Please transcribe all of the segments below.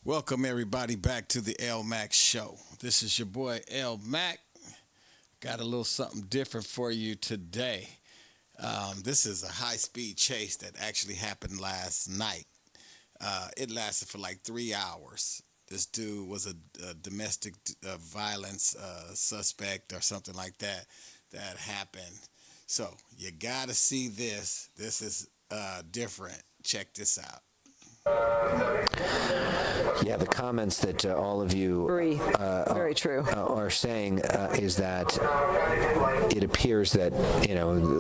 Welcome everybody back to the L Mac Show. This is your boy L Mac. Got a little something different for you today. This is a high-speed chase that actually happened last night. It lasted for like 3 hours. This dude was a domestic violence suspect or something like that happened. So you gotta see this. This is different. Check this out. Yeah, the comments that all of you very true. Are saying is that it appears that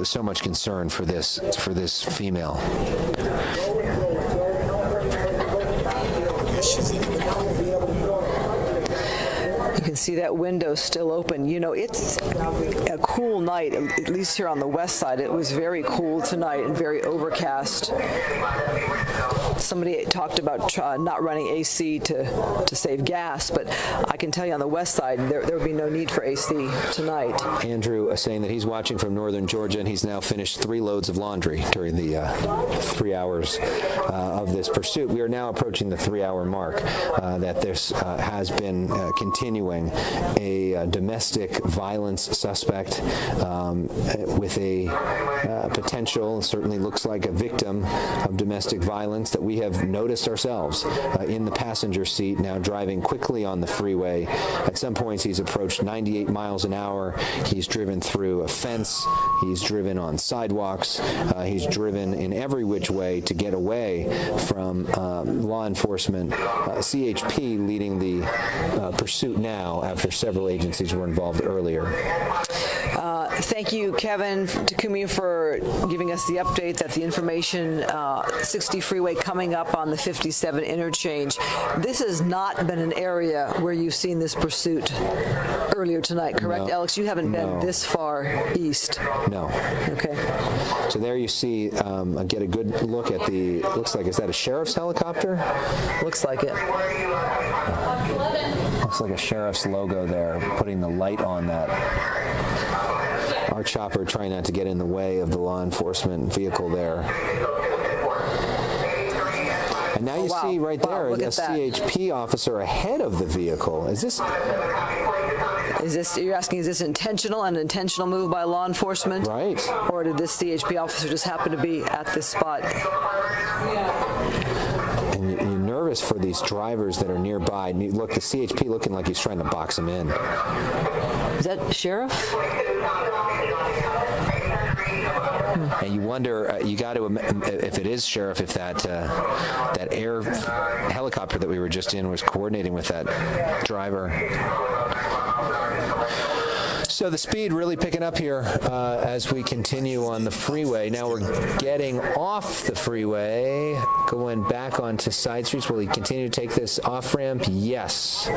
so much concern for this female. You can see that window still open. It's a cool night, at least here on the west side. It was very cool tonight and very overcast. Somebody talked about not running AC to save gas, but I can tell you on the west side, there would be no need for AC tonight. Andrew saying that he's watching from northern Georgia, and he's now finished 3 loads of laundry during the 3 hours of this pursuit. We are now approaching the 3-hour mark that this has been continuing. A domestic violence suspect with a potential, certainly looks like a victim of domestic violence that we have noticed ourselves in the passenger seat, now driving quickly on the freeway. At some points, he's approached 98 miles an hour. He's driven through a fence. He's driven on sidewalks. He's driven in every which way to get away from law enforcement. CHP leading the pursuit now after several agencies were involved earlier. Thank you, Kevin Takumi, for giving us the update that the information 60 freeway coming up on the 57 interchange. This has not been an area where you've seen this pursuit earlier tonight, correct, No. Alex? You haven't been this far east. No. Okay. So there you see, get a good look at the, looks like, is that a sheriff's helicopter? Looks like it. Looks like a sheriff's logo there, putting the light on that. Our chopper trying not to get in the way of the law enforcement vehicle there. And now you see right there a CHP officer ahead of the vehicle. Is this, you're asking, is this intentional, an intentional move by law enforcement? Right. Or did this CHP officer just happen to be at this spot? And you're nervous for these drivers that are nearby. And you look, the CHP looking like he's trying to box him in. Is that sheriff? And you wonder, you got to, if it is sheriff, if that air helicopter that we were just in was coordinating with that driver. So the speed really picking up here as we continue on the freeway. Now we're getting off the freeway, going back onto side streets. Will he continue to take this off-ramp? Yes.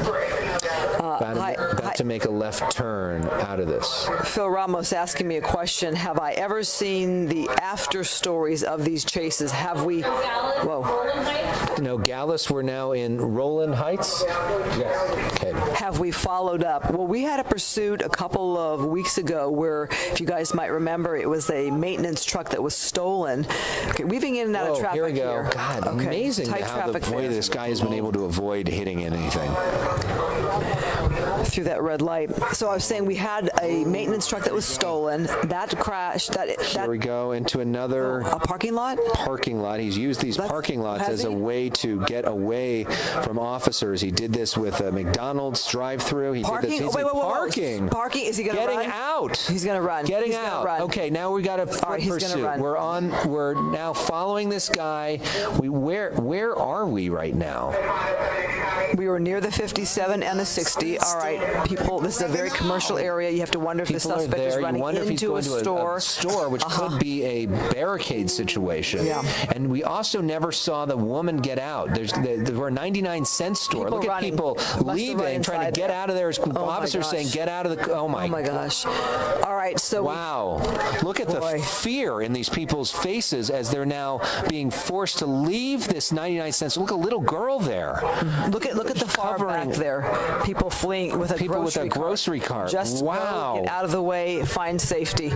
About to make a left turn out of this. Phil Ramos asking me a question. Have I ever seen the after stories of these chases? Have we? Whoa. No, Gallus, we're now in Roland Heights? Yes. Okay. Have we followed up? Well, we had a pursuit a couple of weeks ago where, if you guys might remember, it was a maintenance truck that was stolen. Okay, weaving in and out of traffic here we go. here. God, okay. Amazing how the way this guy has been able to avoid hitting anything. Through that red light. So I was saying we had a maintenance truck that was stolen. That crashed. Here we go into another a parking lot. Parking lot. He's used these parking lots as a way to get away from officers. He did this with a McDonald's drive-through. He Parking. did this. Parking. Parking. Is he going to run? Getting out. He's going to run. Getting he's out. Run. Okay, now we got a foot pursuit. We're now following this guy. Where are we right now? We were near the 57 and the 60. All right, people, this is a very commercial area. You have to wonder if the suspect is running into a store. Which could be a barricade situation. Yeah. And we also never saw the woman get out. There were a 99-cent store. Look at people leaving, trying to get out of there. Officers saying, get out of the... Oh, my gosh. All right, so... Wow. Look at the fear in these people's faces as they're now being forced to leave this 99-cent store. Look, a little girl there. Look at the far back there. People fleeing with a grocery cart. Just wow. Get out of the way, find safety.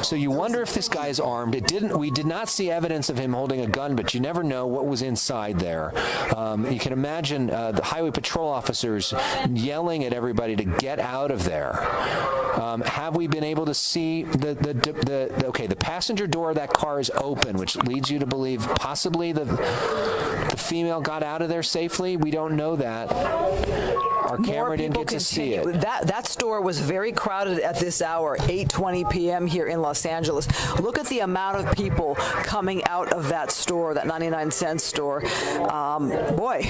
So you wonder if this guy is armed. We did not see evidence of him holding a gun, but you never know what was inside there. You can imagine the highway patrol officers yelling at everybody to get out of there. Have we been able to see the passenger door of that car is open, which leads you to believe possibly the female got out of there safely? We don't know that. Our camera didn't get to see it. That store was very crowded at this hour, 8:20 p.m. here in Los Angeles. Look at the amount of people coming out of that store, that 99-cent store. Boy.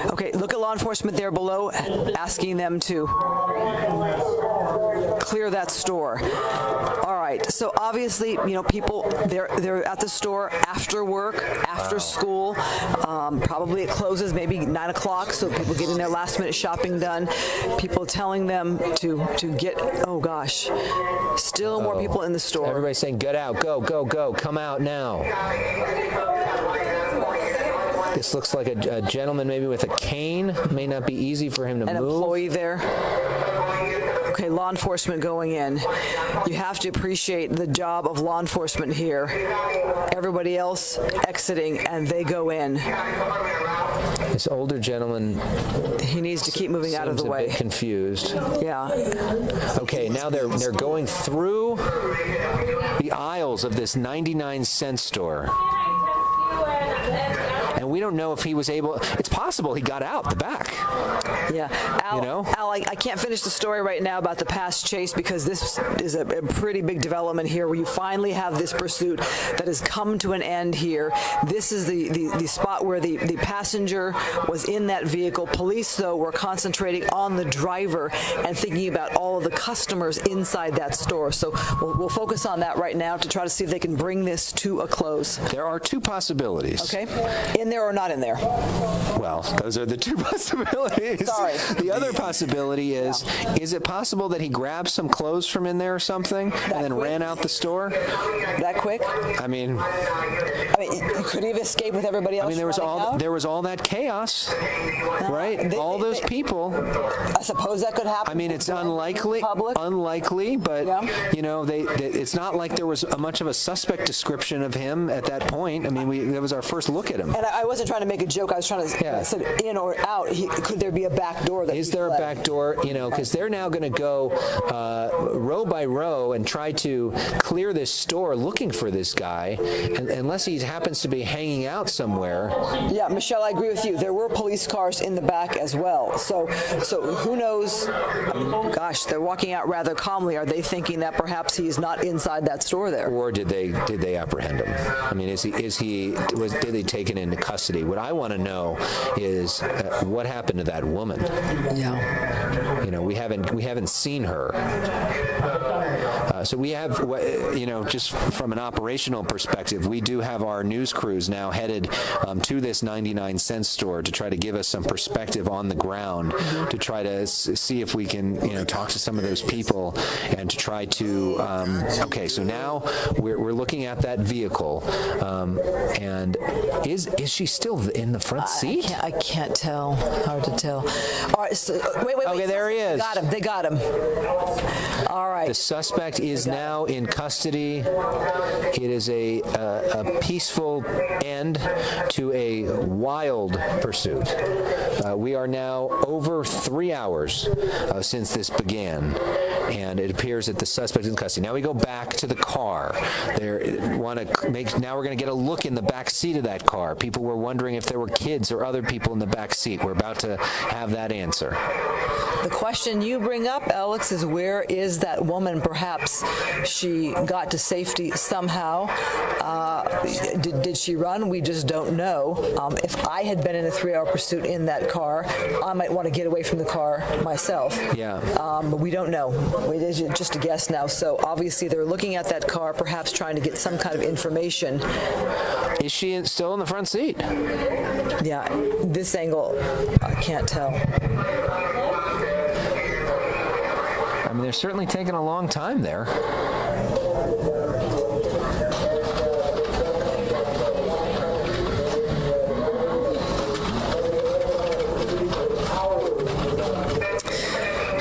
Okay, look at law enforcement there below, asking them to clear that store. All right, so obviously, people, they're at the store after work, after school. Probably it closes maybe 9 o'clock, so people getting their last-minute shopping done. People telling them to get, oh gosh, still more people in the store. Everybody's saying, get out, go, go, go, come out now. This looks like a gentleman maybe with a cane. May not be easy for him to move. An employee there. Okay, law enforcement going in. You have to appreciate the job of law enforcement here. Everybody else exiting, and they go in. This older gentleman, he needs to keep moving out of the way. A bit confused. Yeah. Okay, now they're going through the aisles of this 99-cent store. And we don't know if he was able. It's possible he got out the back. Yeah, Al, I can't finish the story right now about the past chase because this is a pretty big development here where you finally have this pursuit that has come to an end here. This is the spot where the passenger was in that vehicle. Police, though, were concentrating on the driver and thinking about all of the customers inside that store. So we'll focus on that right now to try to see if they can bring this to a close. There are two possibilities. Okay. In there or not in there? Well, those are the two possibilities. Sorry. The other possibility is it possible that he grabbed some clothes from in there or something and then ran out the store? That quick? I mean, could he have escaped with everybody else? I mean, there was all that chaos, right? All those people. I suppose that could happen. I mean, it's unlikely, but it's not like there was much of a suspect description of him at that point. I mean, that was our first look at him. And I wasn't trying to make a joke. I was trying to say in or out. Could there be a back door? Is there a back door? Because they're now going to go row by row and try to clear this store looking for this guy, unless he happens to be hanging out somewhere. Yeah, Michelle, I agree with you. There were police cars in the back as well. So who knows? Gosh, they're walking out rather calmly. Are they thinking that perhaps he's not inside that store there? Or did they apprehend him? I mean, did they take it into custody? What I want to know is what happened to that woman. Yeah. We haven't seen her. So we have, just from an operational perspective, we do have our news crews now headed to this 99-cent store to try to give us some perspective on the ground, to try to see if we can, talk to some of those people and to try to, so now we're looking at that vehicle, and is she still in the front seat? I can't tell. Hard to tell. All right, so, wait. Okay, there he is. They got him. All right. The suspect is now in custody. It is a peaceful end to a wild pursuit. We are now over 3 hours since this began, and it appears that the suspect is in custody. Now we go back to the car. Now we're going to get a look in the back seat of that car. People were wondering if there were kids or other people in the back seat. We're about to have that answer. The question you bring up, Alex, is where is that woman? Perhaps she got to safety somehow. Did she run? We just don't know. If I had been in a 3-hour pursuit in that car, I might want to get away from the car myself. Yeah. But we don't know. It is just a guess now. So obviously they're looking at that car, perhaps trying to get some kind of information. Is she still in the front seat? Yeah. This angle, I can't tell. I mean, they're certainly taking a long time there.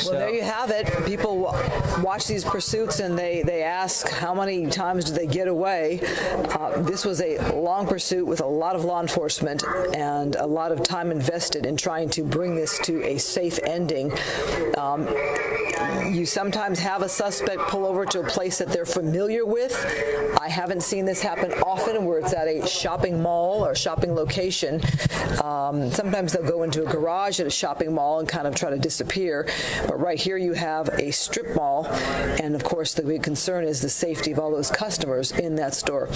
Well, there you have it. People watch these pursuits and they ask how many times do they get away. This was a long pursuit with a lot of law enforcement and a lot of time invested in trying to bring this to a safe ending. You sometimes have a suspect pull over to a place that they're familiar with. I haven't seen this happen often where it's at a shopping mall or shopping location. Sometimes they'll go into a garage at a shopping mall and kind of try to disappear. But right here you have a strip mall, and of course the big concern is the safety of all those customers in that store.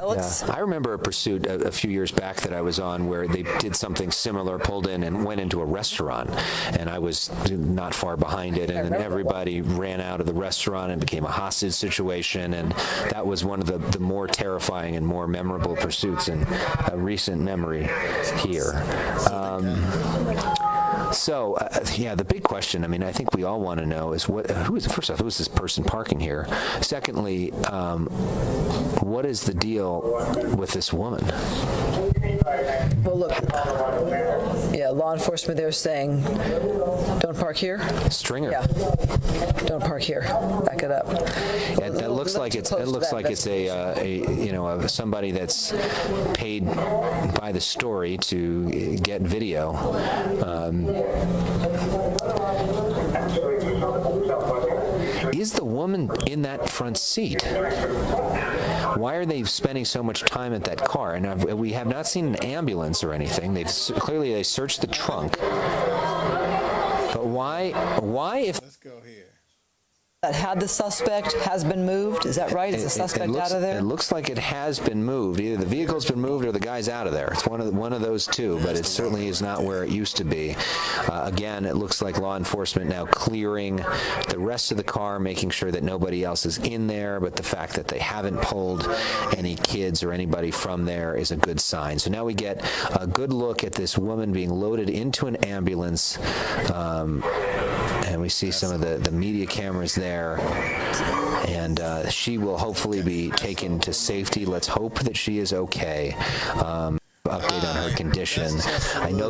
Alex? Yeah. I remember a pursuit a few years back that I was on where they did something similar, pulled in and went into a restaurant, and I was not far behind it, and then everybody ran out of the restaurant and became a hostage situation, and that was one of the more terrifying and more memorable pursuits in recent memory here. Yeah, the big question, I mean, I think we all want to know is first off, who is this person parking here? Secondly, what is the deal with this woman? Well, look, yeah, law enforcement there saying, don't park here. Stringer. Yeah, don't park here. Back it up. Yeah, that looks like it's a somebody that's paid by the story to get video. Is the woman in that front seat? Why are they spending so much time at that car? And we have not seen an ambulance or anything. Clearly they searched the trunk. But why if... Let's go here. That had the suspect has been moved. Is that right? Is the suspect out of there? It looks like it has been moved. Either the vehicle's been moved or the guy's out of there. It's one of those two, but it certainly is not where it used to be. Again, it looks like law enforcement now clearing the rest of the car, making sure that nobody else is in there, but the fact that they haven't pulled any kids or anybody from there is a good sign. So now we get a good look at this woman being loaded into an ambulance, and we see some of the media cameras there. And she will hopefully be taken to safety. Let's hope that she is okay. Update on her condition. I know that